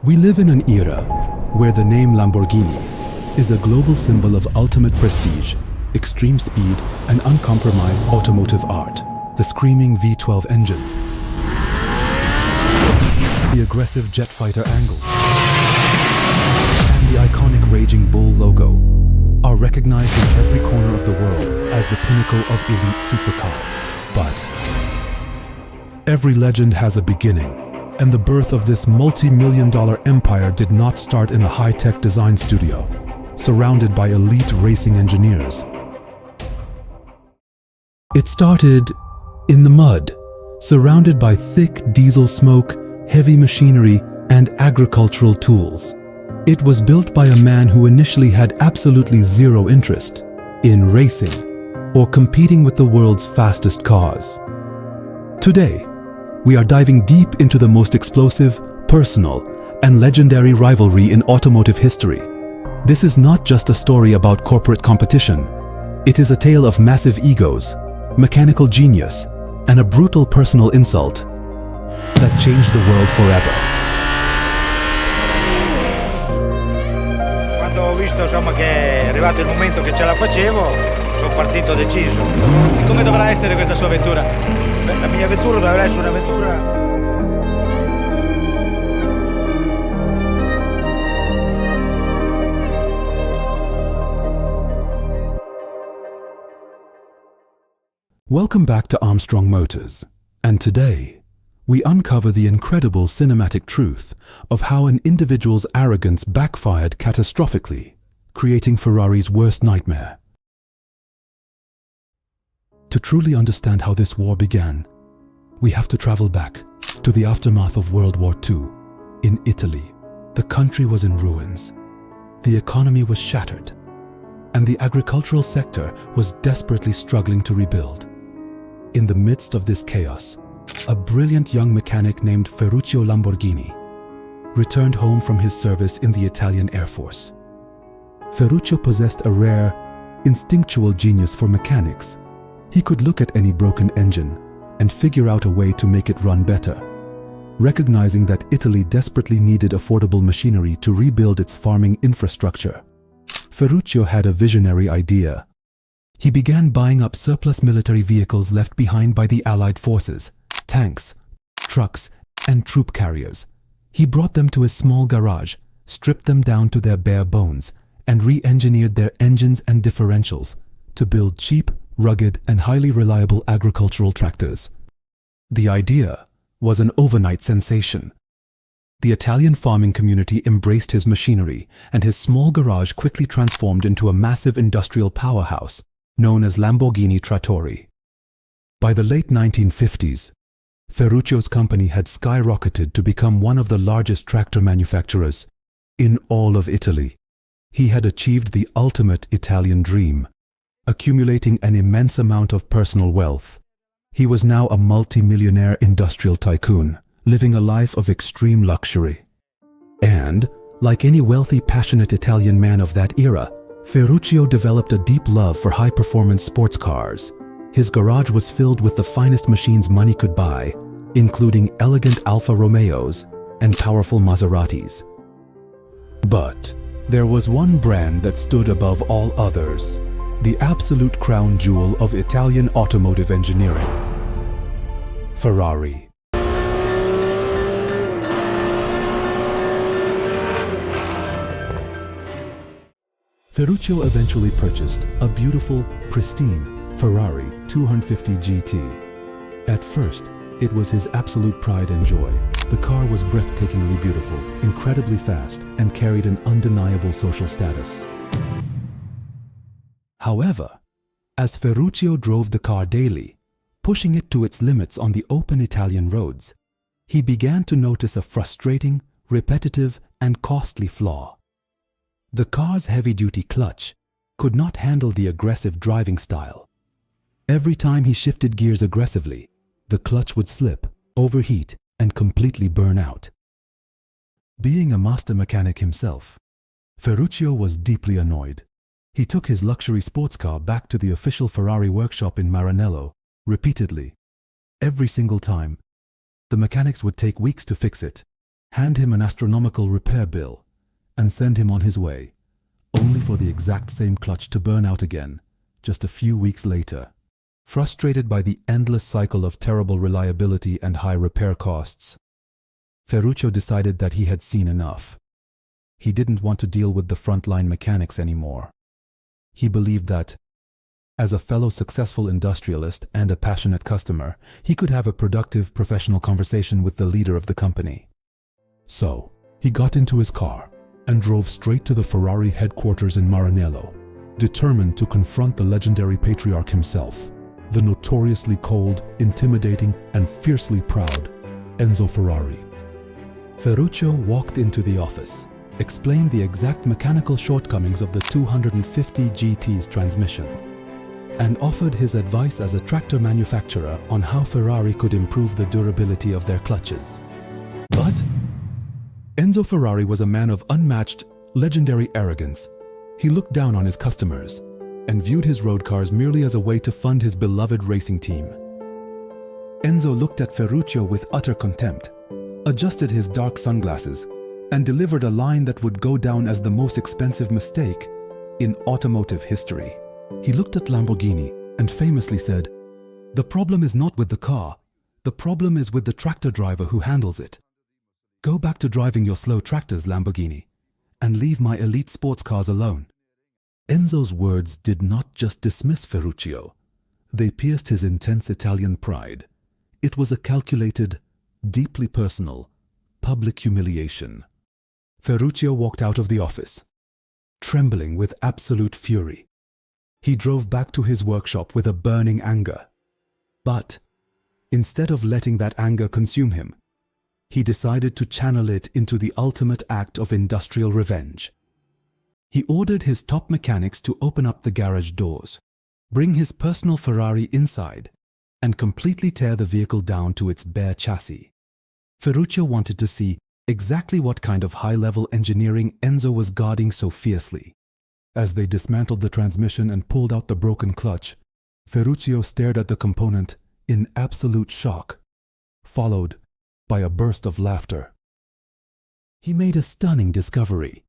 We live in an era where the name Lamborghini is a global symbol of ultimate prestige, extreme speed, and uncompromised automotive art. The screaming V12 engines, the aggressive jet fighter angles, and the iconic Raging Bull logo are recognized in every corner of the world as the pinnacle of elite supercars. But every legend has a beginning. And the birth of this multi-million-dollar empire did not start in a high-tech design studio, surrounded by elite racing engineers. It started in the mud, surrounded by thick diesel smoke, heavy machinery, and agricultural tools. It was built by a man who initially had absolutely zero interest in racing or competing with the world's fastest cars. Today, we are diving deep into the most explosive, personal, and legendary rivalry in automotive history. This is not just a story about corporate competition. It is a tale of massive egos, mechanical genius, and a brutal personal insult that changed the world forever. Quando ho visto che è arrivato il momento che ce la facevo, sono partito deciso. E come dovrà essere questa sua avventura? La mia avventura dovrà essere un'avventura. Welcome back to Armstrong Motors, and today we uncover the incredible cinematic truth of how an individual's arrogance backfired catastrophically, creating Ferrari's worst nightmare. To truly understand how this war began, we have to travel back to the aftermath of World War II. In Italy, the country was in ruins, the economy was shattered, and the agricultural sector was desperately struggling to rebuild. In the midst of this chaos, a brilliant young mechanic named Ferruccio Lamborghini returned home from his service in the Italian Air Force. Ferruccio possessed a rare, instinctual genius for mechanics. He could look at any broken engine and figure out a way to make it run better. Recognizing that Italy desperately needed affordable machinery to rebuild its farming infrastructure, Ferruccio had a visionary idea. He began buying up surplus military vehicles left behind by the Allied forces, tanks, trucks, and troop carriers. He brought them to a small garage, stripped them down to their bare bones, and re-engineered their engines and differentials to build cheap, rugged, and highly reliable agricultural tractors. The idea was an overnight sensation. The Italian farming community embraced his machinery, and his small garage quickly transformed into a massive industrial powerhouse known as Lamborghini Trattori. By the late 1950s, Ferruccio's company had skyrocketed to become one of the largest tractor manufacturers in all of Italy. He had achieved the ultimate Italian dream, accumulating an immense amount of personal wealth. He was now a multi-millionaire industrial tycoon, living a life of extreme luxury. And, like any wealthy, passionate Italian man of that era, Ferruccio developed a deep love for high-performance sports cars. His garage was filled with the finest machines money could buy, including elegant Alfa Romeos and powerful Maseratis. But there was one brand that stood above all others, the absolute crown jewel of Italian automotive engineering: Ferrari. Ferruccio eventually purchased a beautiful, pristine Ferrari 250 GT. At first, it was his absolute pride and joy. The car was breathtakingly beautiful, incredibly fast, and carried an undeniable social status. However, as Ferruccio drove the car daily, pushing it to its limits on the open Italian roads, he began to notice a frustrating, repetitive, and costly flaw. The car's heavy-duty clutch could not handle the aggressive driving style. Every time he shifted gears aggressively, the clutch would slip, overheat, and completely burn out. Being a master mechanic himself, Ferruccio was deeply annoyed. He took his luxury sports car back to the official Ferrari workshop in Maranello, repeatedly. Every single time, the mechanics would take weeks to fix it, hand him an astronomical repair bill, and send him on his way, only for the exact same clutch to burn out again just a few weeks later. Frustrated by the endless cycle of terrible reliability and high repair costs, Ferruccio decided that he had seen enough. He didn't want to deal with the frontline mechanics anymore. He believed that, as a fellow successful industrialist and a passionate customer, he could have a productive professional conversation with the leader of the company. So, he got into his car and drove straight to the Ferrari headquarters in Maranello, determined to confront the legendary patriarch himself, the notoriously cold, intimidating, and fiercely proud Enzo Ferrari. Ferruccio walked into the office, explained the exact mechanical shortcomings of the 250 GT's transmission, and offered his advice as a tractor manufacturer on how Ferrari could improve the durability of their clutches. But Enzo Ferrari was a man of unmatched, legendary arrogance. He looked down on his customers and viewed his road cars merely as a way to fund his beloved racing team. Enzo looked at Ferruccio with utter contempt, adjusted his dark sunglasses, and delivered a line that would go down as the most expensive mistake in automotive history. He looked at Lamborghini and famously said, "The problem is not with the car, the problem is with the tractor driver who handles it. Go back to driving your slow tractors, Lamborghini, and leave my elite sports cars alone." Enzo's words did not just dismiss Ferruccio, they pierced his intense Italian pride. It was a calculated, deeply personal, public humiliation. Ferruccio walked out of the office, trembling with absolute fury. He drove back to his workshop with a burning anger. But instead of letting that anger consume him, he decided to channel it into the ultimate act of industrial revenge. He ordered his top mechanics to open up the garage doors, bring his personal Ferrari inside, and completely tear the vehicle down to its bare chassis. Ferruccio wanted to see exactly what kind of high-level engineering Enzo was guarding so fiercely. As they dismantled the transmission and pulled out the broken clutch, Ferruccio stared at the component in absolute shock, followed by a burst of laughter. He made a stunning discovery.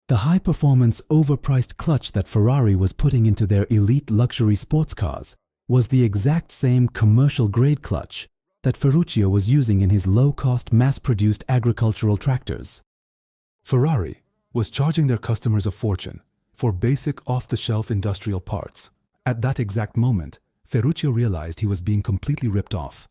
The high-performance, overpriced clutch that Ferrari was putting into their elite luxury sports cars was the exact same commercial-grade clutch that Ferruccio was using in his low-cost, mass-produced agricultural tractors. Ferrari was charging their customers a fortune for basic off-the-shelf industrial parts. At that exact moment, Ferruccio realized he was being completely ripped off,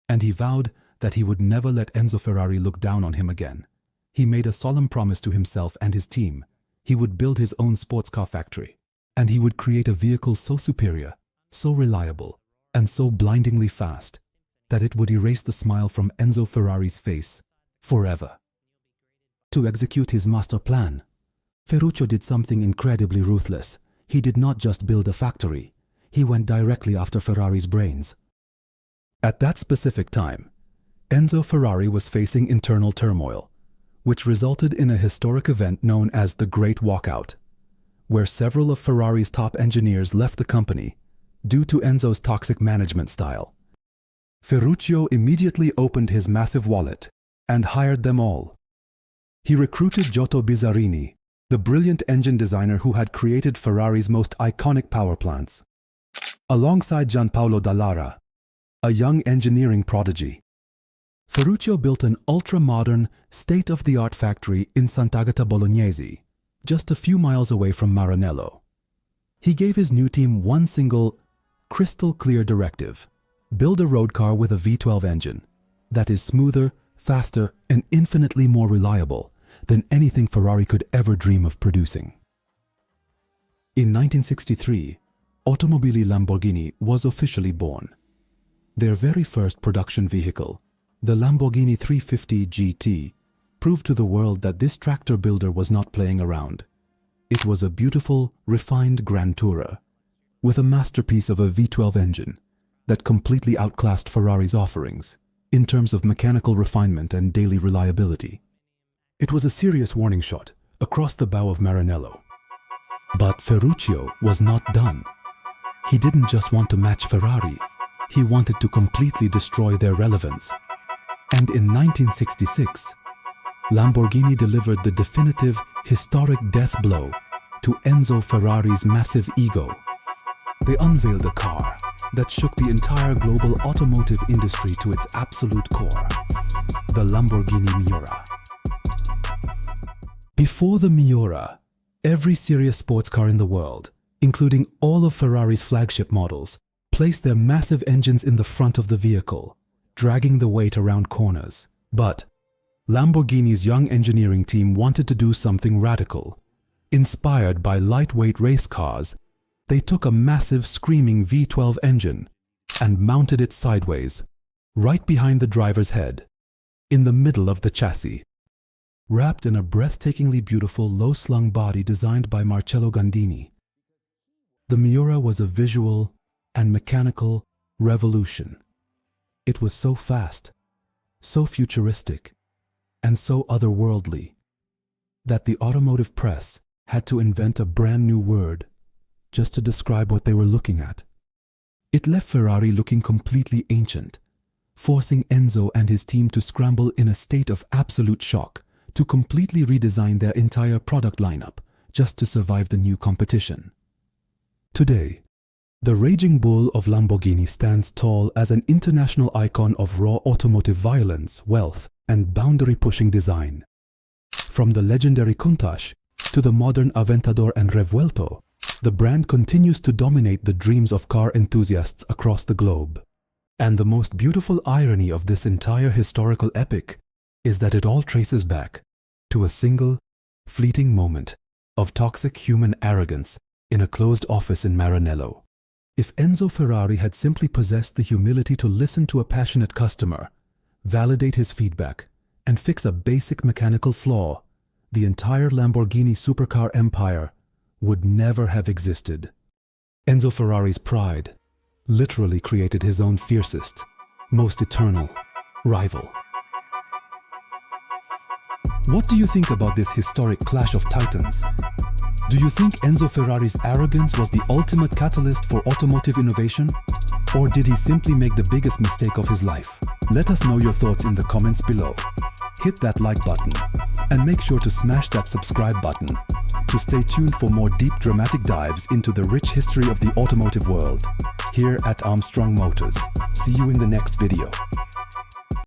and he vowed that he would never let Enzo Ferrari look down on him again. He made a solemn promise to himself and his team. He would build his own sports car factory, and he would create a vehicle so superior, so reliable, and so blindingly fast that it would erase the smile from Enzo Ferrari's face forever. To execute his master plan, Ferruccio did something incredibly ruthless. He did not just build a factory, he went directly after Ferrari's brains. At that specific time, Enzo Ferrari was facing internal turmoil, which resulted in a historic event known as the Great Walkout, where several of Ferrari's top engineers left the company due to Enzo's toxic management style. Ferruccio immediately opened his massive wallet and hired them all. He recruited Giotto Bizzarrini, the brilliant engine designer who had created Ferrari's most iconic power plants, alongside Paolo Dallara, a young engineering prodigy. Ferruccio built an ultra-modern, state-of-the-art factory in Sant'Agata Bolognese, just a few miles away from Maranello. He gave his new team one single, crystal-clear directive: build a road car with a V12 engine that is smoother, faster, and infinitely more reliable than anything Ferrari could ever dream of producing. In 1963, Automotive Lamborghini was officially born. Their very first production vehicle, the Lamborghini 350 GT, proved to the world that this tractor builder was not playing around. It was a beautiful, refined Grand Tourer, with a masterpiece of a V12 engine that completely outclassed Ferrari's offerings in terms of mechanical refinement and daily reliability. It was a serious warning shot across the bow of Maranello. But Ferruccio was not done. He didn't just want to match Ferrari, he wanted to completely destroy their relevance. And in 1966, Lamborghini delivered the definitive, historic death blow to Enzo Ferrari's massive ego. They unveiled a car that shook the entire global automotive industry to its absolute core, the Lamborghini Miura. Before the Miura, every serious sports car in the world, including all of Ferrari's flagship models, placed their massive engines in the front of the vehicle, dragging the weight around corners. But Lamborghini's young engineering team wanted to do something radical. Inspired by lightweight race cars, they took a massive screaming V12 engine and mounted it sideways, right behind the driver's head, in the middle of the chassis. Wrapped in a breathtakingly beautiful low-slung body designed by Marcello Gandini, the Miura was a visual and mechanical revolution. It was so fast, so futuristic, and so otherworldly that the automotive press had to invent a brand new word just to describe what they were looking at. It left Ferrari looking completely ancient, forcing Enzo and his team to scramble in a state of absolute shock to completely redesign their entire product lineup just to survive the new competition. Today, the raging bull of Lamborghini stands tall as an international icon of raw automotive violence, wealth, and boundary-pushing design. From the legendary Countach to the modern Aventador and Revuelto, the brand continues to dominate the dreams of car enthusiasts across the globe. And the most beautiful irony of this entire historical epic is that it all traces back to a single, fleeting moment of toxic human arrogance in a closed office in Maranello. If Enzo Ferrari had simply possessed the humility to listen to a passionate customer, validate his feedback, and fix a basic mechanical flaw, the entire Lamborghini supercar empire would never have existed. Enzo Ferrari's pride literally created his own fiercest, most eternal rival. What do you think about this historic clash of titans? Do you think Enzo Ferrari's arrogance was the ultimate catalyst for automotive innovation? Or did he simply make the biggest mistake of his life? Let us know your thoughts in the comments below. Hit that like button and make sure to smash that subscribe button to stay tuned for more deep dramatic dives into the rich history of the automotive world here at Armstrong Motors. See you in the next video.